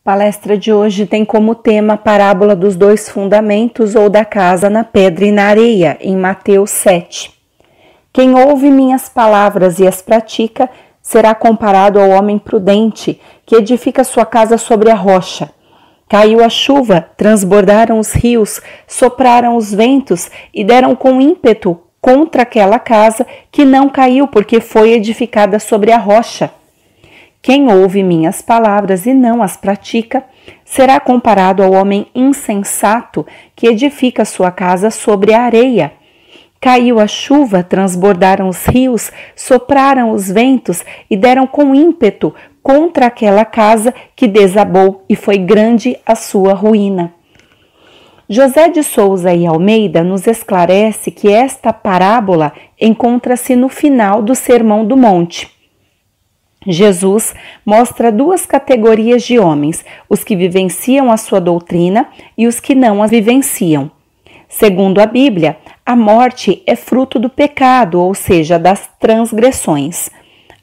Palestra de hoje tem como tema a parábola dos dois fundamentos ou da casa na pedra e na areia, em Mateus 7. Quem ouve minhas palavras e as pratica será comparado ao homem prudente que edifica sua casa sobre a rocha. Caiu a chuva, transbordaram os rios, sopraram os ventos e deram com ímpeto contra aquela casa que não caiu porque foi edificada sobre a rocha. Quem ouve minhas palavras e não as pratica, será comparado ao homem insensato que edifica sua casa sobre a areia. Caiu a chuva, transbordaram os rios, sopraram os ventos e deram com ímpeto contra aquela casa que desabou e foi grande a sua ruína. José de Souza e Almeida nos esclarece que esta parábola encontra-se no final do Sermão do Monte. Jesus mostra duas categorias de homens, os que vivenciam a sua doutrina e os que não a vivenciam. Segundo a Bíblia, a morte é fruto do pecado, ou seja, das transgressões.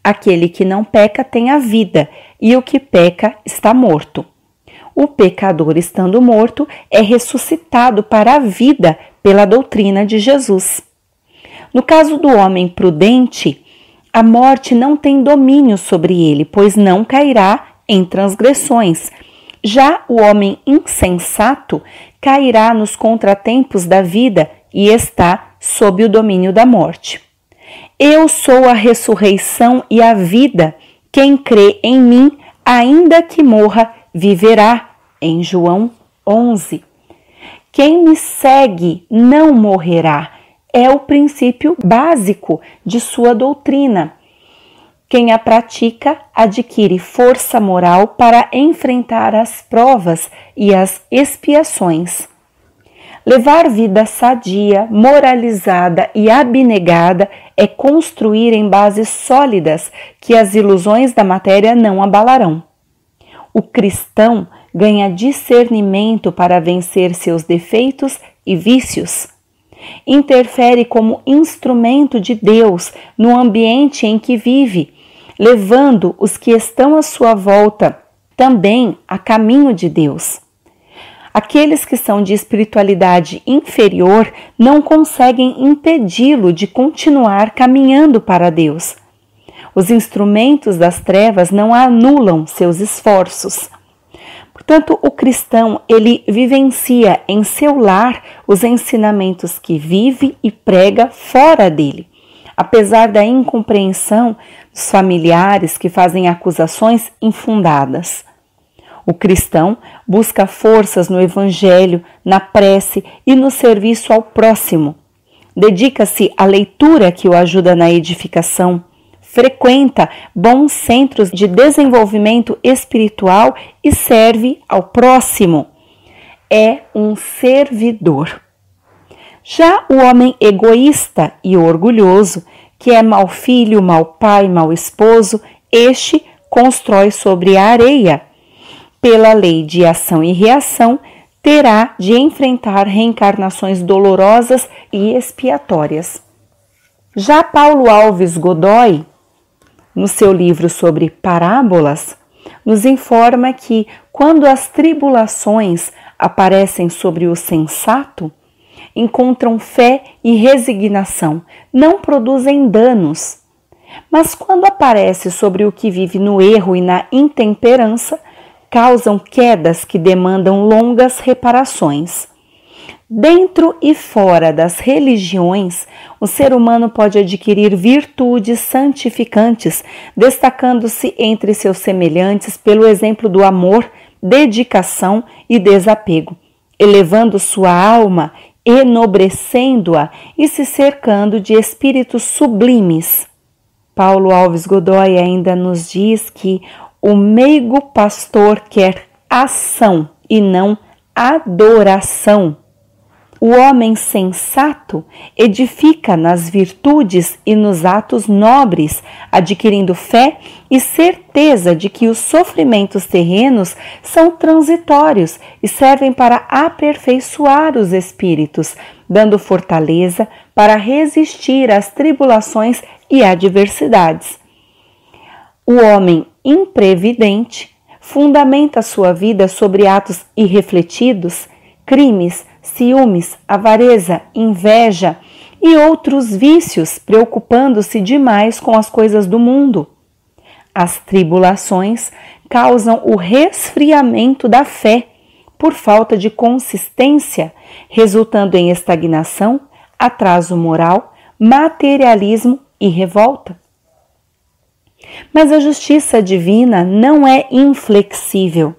Aquele que não peca tem a vida, e o que peca está morto. O pecador, estando morto, é ressuscitado para a vida pela doutrina de Jesus. No caso do homem prudente, a morte não tem domínio sobre ele, pois não cairá em transgressões. Já o homem insensato cairá nos contratempos da vida e está sob o domínio da morte. Eu sou a ressurreição e a vida. Quem crê em mim, ainda que morra, viverá. Em João 11. Quem me segue não morrerá. É o princípio básico de sua doutrina. Quem a pratica adquire força moral para enfrentar as provas e as expiações. Levar vida sadia, moralizada e abnegada é construir em bases sólidas que as ilusões da matéria não abalarão. O cristão ganha discernimento para vencer seus defeitos e vícios. Interfere como instrumento de Deus no ambiente em que vive, levando os que estão à sua volta também a caminho de Deus. Aqueles que são de espiritualidade inferior não conseguem impedi-lo de continuar caminhando para Deus. Os instrumentos das trevas não anulam seus esforços. Portanto, o cristão, ele vivencia em seu lar os ensinamentos que vive e prega fora dele. Apesar da incompreensão dos familiares que fazem acusações infundadas. O cristão busca forças no evangelho, na prece e no serviço ao próximo. Dedica-se à leitura que o ajuda na edificação. Frequenta bons centros de desenvolvimento espiritual e serve ao próximo. É um servidor. Já o homem egoísta e orgulhoso, que é mau filho, mau pai, mau esposo, este constrói sobre a areia. Pela lei de ação e reação, terá de enfrentar reencarnações dolorosas e expiatórias. Já Paulo Alves Godoy, no seu livro sobre parábolas, nos informa que, quando as tribulações aparecem sobre o sensato, encontram fé e resignação, não produzem danos. Mas quando aparece sobre o que vive no erro e na intemperança, causam quedas que demandam longas reparações. Dentro e fora das religiões, o ser humano pode adquirir virtudes santificantes, destacando-se entre seus semelhantes pelo exemplo do amor, dedicação e desapego, elevando sua alma, enobrecendo-a e se cercando de espíritos sublimes. Paulo Alves Godoy ainda nos diz que o meigo pastor quer ação e não adoração. O homem sensato edifica nas virtudes e nos atos nobres, adquirindo fé e certeza de que os sofrimentos terrenos são transitórios e servem para aperfeiçoar os espíritos, dando fortaleza para resistir às tribulações e adversidades. O homem imprevidente fundamenta sua vida sobre atos irrefletidos, crimes, ciúmes, avareza, inveja e outros vícios, preocupando-se demais com as coisas do mundo. As tribulações causam o resfriamento da fé por falta de consistência, resultando em estagnação, atraso moral, materialismo e revolta. Mas a justiça divina não é inflexível.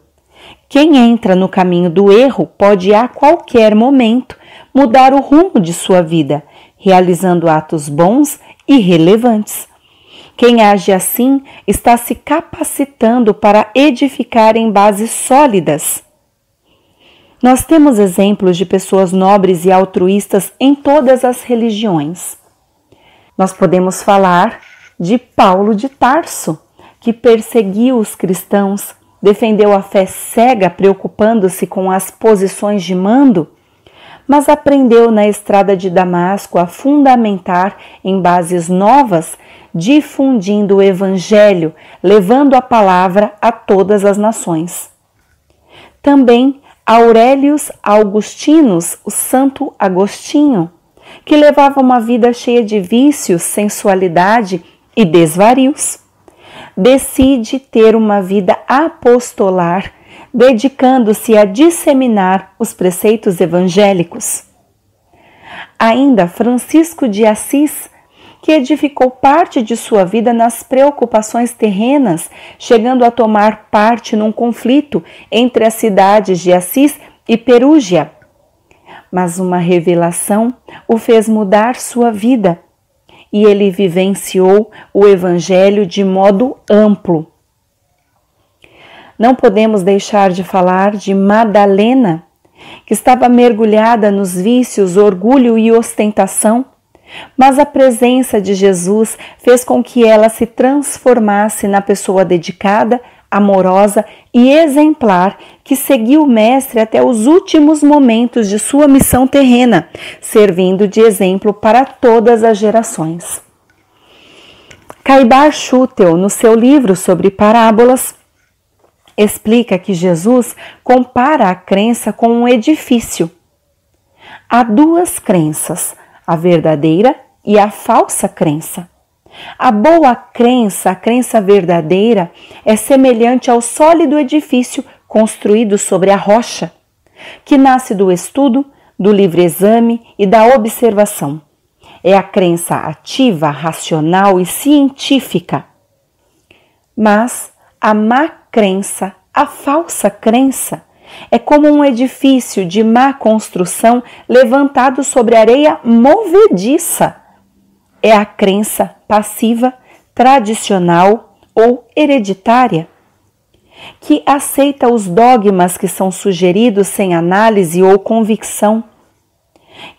Quem entra no caminho do erro pode a qualquer momento mudar o rumo de sua vida, realizando atos bons e relevantes. Quem age assim está se capacitando para edificar em bases sólidas. Nós temos exemplos de pessoas nobres e altruístas em todas as religiões. Nós podemos falar de Paulo de Tarso, que perseguiu os cristãos, defendeu a fé cega preocupando-se com as posições de mando, mas aprendeu na estrada de Damasco a fundamentar em bases novas, difundindo o Evangelho, levando a palavra a todas as nações. Também Aurelius Augustinus, o Santo Agostinho, que levava uma vida cheia de vícios, sensualidade e desvarios, decide ter uma vida apostolar, dedicando-se a disseminar os preceitos evangélicos. Ainda Francisco de Assis, que edificou parte de sua vida nas preocupações terrenas, chegando a tomar parte num conflito entre as cidades de Assis e Perúgia. Mas uma revelação o fez mudar sua vida e ele vivenciou o Evangelho de modo amplo. Não podemos deixar de falar de Madalena, que estava mergulhada nos vícios, orgulho e ostentação, mas a presença de Jesus fez com que ela se transformasse na pessoa dedicada, amorosa e exemplar que seguiu o Mestre até os últimos momentos de sua missão terrena, servindo de exemplo para todas as gerações. Caibar Schutel, no seu livro sobre parábolas, explica que Jesus compara a crença com um edifício. Há duas crenças, a verdadeira e a falsa crença. A boa crença, a crença verdadeira, é semelhante ao sólido edifício construído sobre a rocha, que nasce do estudo, do livre exame e da observação. É a crença ativa, racional e científica. Mas a má crença, a falsa crença, é como um edifício de má construção levantado sobre areia movediça. É a crença passiva, tradicional ou hereditária, que aceita os dogmas que são sugeridos sem análise ou convicção.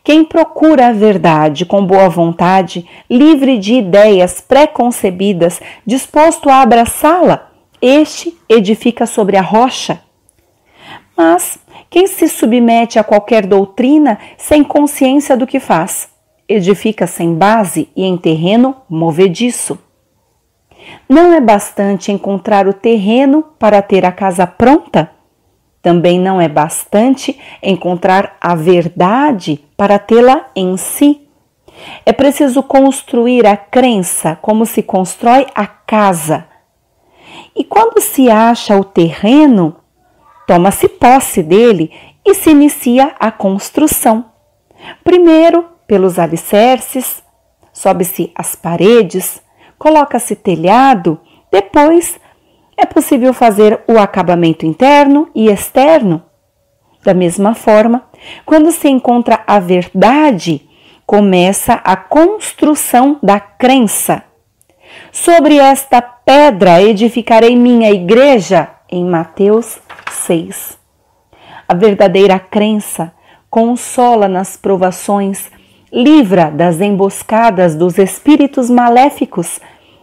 Quem procura a verdade com boa vontade, livre de ideias pré-concebidas, disposto a abraçá-la, este edifica sobre a rocha. Mas quem se submete a qualquer doutrina sem consciência do que faz, edifica sem base e em terreno movediço. Não é bastante encontrar o terreno para ter a casa pronta? Também não é bastante encontrar a verdade para tê-la em si. É preciso construir a crença como se constrói a casa. E quando se acha o terreno, toma-se posse dele e se inicia a construção. Primeiro, pelos alicerces, sobe-se as paredes, coloca-se telhado, depois é possível fazer o acabamento interno e externo. Da mesma forma, quando se encontra a verdade, começa a construção da crença. Sobre esta pedra edificarei minha igreja, em Mateus 6. A verdadeira crença consola nas provações, livra das emboscadas dos espíritos maléficos,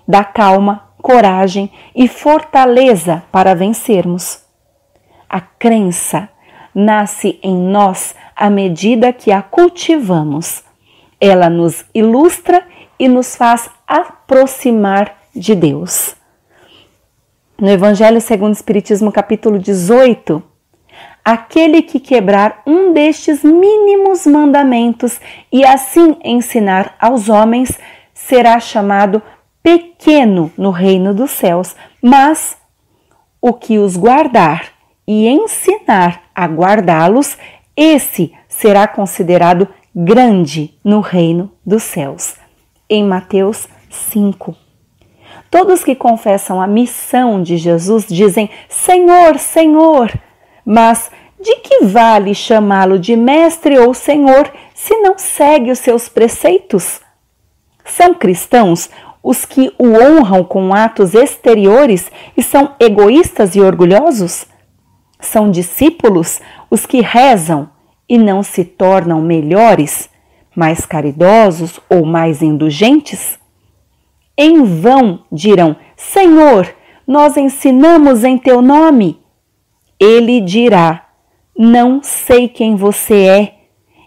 dá calma, coragem e fortaleza para vencermos. A crença nasce em nós à medida que a cultivamos. Ela nos ilustra e nos faz aproximar de Deus. No Evangelho segundo o Espiritismo, capítulo 18, aquele que quebrar um destes mínimos mandamentos e assim ensinar aos homens será chamado pequeno no reino dos céus, mas o que os guardar e ensinar a guardá-los, esse será considerado grande no reino dos céus. Em Mateus 5. Todos que confessam a missão de Jesus dizem: Senhor, Senhor, mas de que vale chamá-lo de mestre ou senhor se não segue os seus preceitos? São cristãos os que o honram com atos exteriores e são egoístas e orgulhosos? São discípulos os que rezam e não se tornam melhores, mais caridosos ou mais indulgentes? Em vão dirão: Senhor, nós ensinamos em teu nome. Ele dirá: não sei quem você é.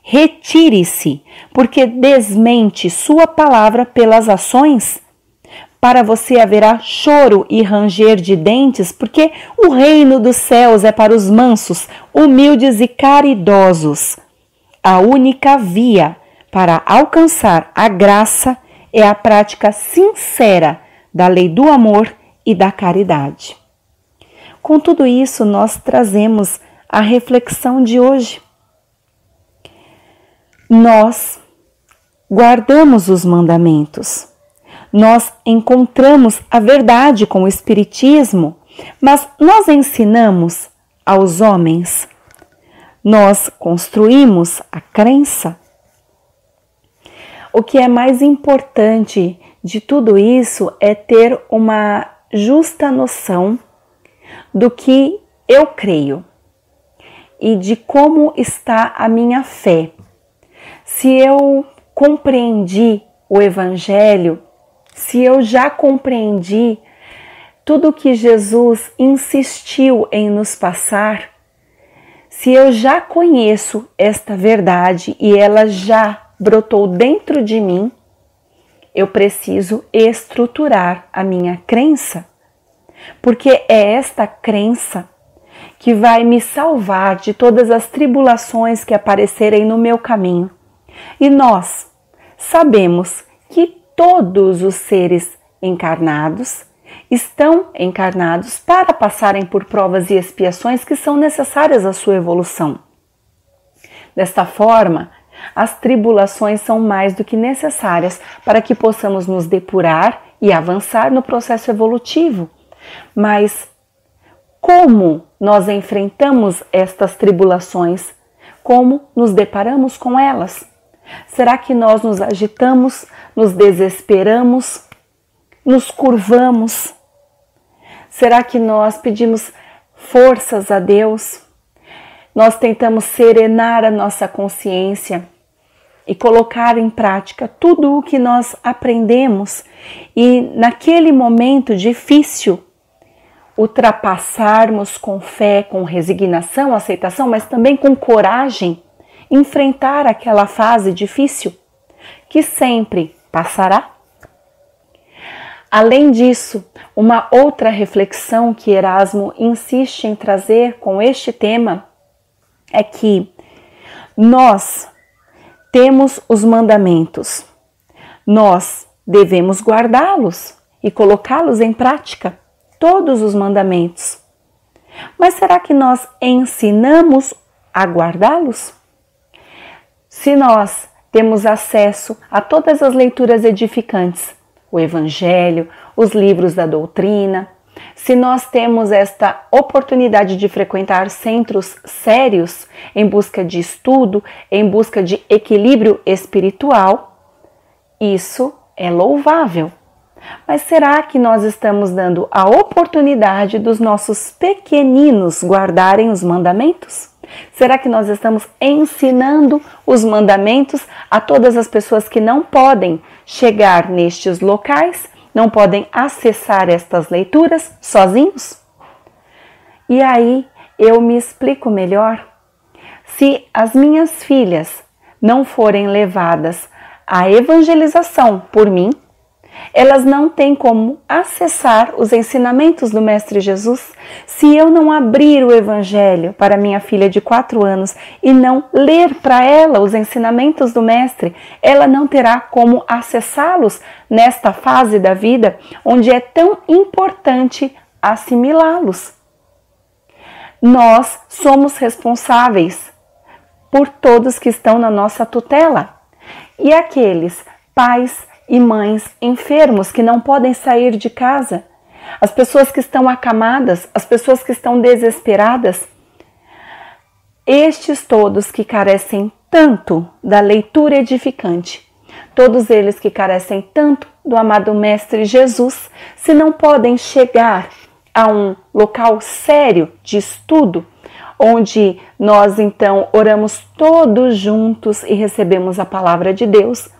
Retire-se, porque desmente sua palavra pelas ações. Para você haverá choro e ranger de dentes, porque o reino dos céus é para os mansos, humildes e caridosos. A única via para alcançar a graça é a prática sincera da lei do amor e da caridade. Com tudo isso, nós trazemos a reflexão de hoje. Nós guardamos os mandamentos. Nós encontramos a verdade com o Espiritismo, mas nós ensinamos aos homens. Nós construímos a crença. O que é mais importante de tudo isso é ter uma justa noção do que eu creio e de como está a minha fé. Se eu compreendi o Evangelho, se eu já compreendi tudo que Jesus insistiu em nos passar, se eu já conheço esta verdade e ela já brotou dentro de mim, eu preciso estruturar a minha crença, porque é esta crença que vai me salvar de todas as tribulações que aparecerem no meu caminho. E nós sabemos que todos os seres encarnados estão encarnados para passarem por provas e expiações que são necessárias à sua evolução. Desta forma, as tribulações são mais do que necessárias para que possamos nos depurar e avançar no processo evolutivo. Mas como nós enfrentamos estas tribulações? Como nos deparamos com elas? Será que nós nos agitamos, nos desesperamos, nos curvamos? Será que nós pedimos forças a Deus? Nós tentamos serenar a nossa consciência e colocar em prática tudo o que nós aprendemos e naquele momento difícil ultrapassarmos com fé, com resignação, aceitação, mas também com coragem, enfrentar aquela fase difícil que sempre passará. Além disso, uma outra reflexão que Erasmo insiste em trazer com este tema é que nós temos os mandamentos, nós devemos guardá-los e colocá-los em prática, todos os mandamentos. Mas será que nós ensinamos a guardá-los? Se nós temos acesso a todas as leituras edificantes, o Evangelho, os livros da doutrina, se nós temos esta oportunidade de frequentar centros sérios em busca de estudo, em busca de equilíbrio espiritual, isso é louvável. Mas será que nós estamos dando a oportunidade dos nossos pequeninos guardarem os mandamentos? Será que nós estamos ensinando os mandamentos a todas as pessoas que não podem chegar nestes locais, não podem acessar estas leituras sozinhos? E aí eu me explico melhor. Se as minhas filhas não forem levadas à evangelização por mim, Elas não têm como acessar os ensinamentos do Mestre Jesus se eu não abrir o Evangelho para minha filha de 4 anos e não ler para ela os ensinamentos do Mestre. Ela não terá como acessá-los nesta fase da vida onde é tão importante assimilá-los. Nós somos responsáveis por todos que estão na nossa tutela. E aqueles pais e mães enfermos que não podem sair de casa, as pessoas que estão acamadas, as pessoas que estão desesperadas, estes todos que carecem tanto da leitura edificante, todos eles que carecem tanto do amado Mestre Jesus, se não podem chegar a um local sério de estudo, onde nós então oramos todos juntos e recebemos a palavra de Deus,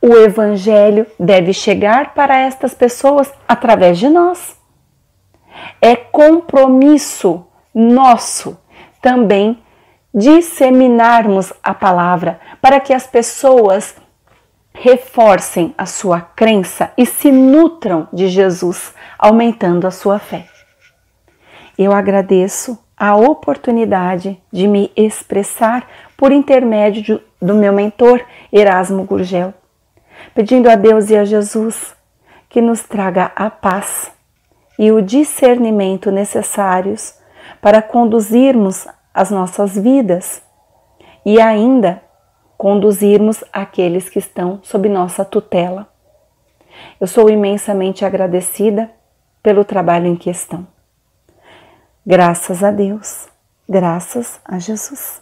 o Evangelho deve chegar para estas pessoas através de nós. É compromisso nosso também disseminarmos a palavra para que as pessoas reforcem a sua crença e se nutram de Jesus, aumentando a sua fé. Eu agradeço a oportunidade de me expressar por intermédio do meu mentor Erasmo Gurgel, pedindo a Deus e a Jesus que nos traga a paz e o discernimento necessários para conduzirmos as nossas vidas e ainda conduzirmos aqueles que estão sob nossa tutela. Eu sou imensamente agradecida pelo trabalho em questão. Graças a Deus, graças a Jesus.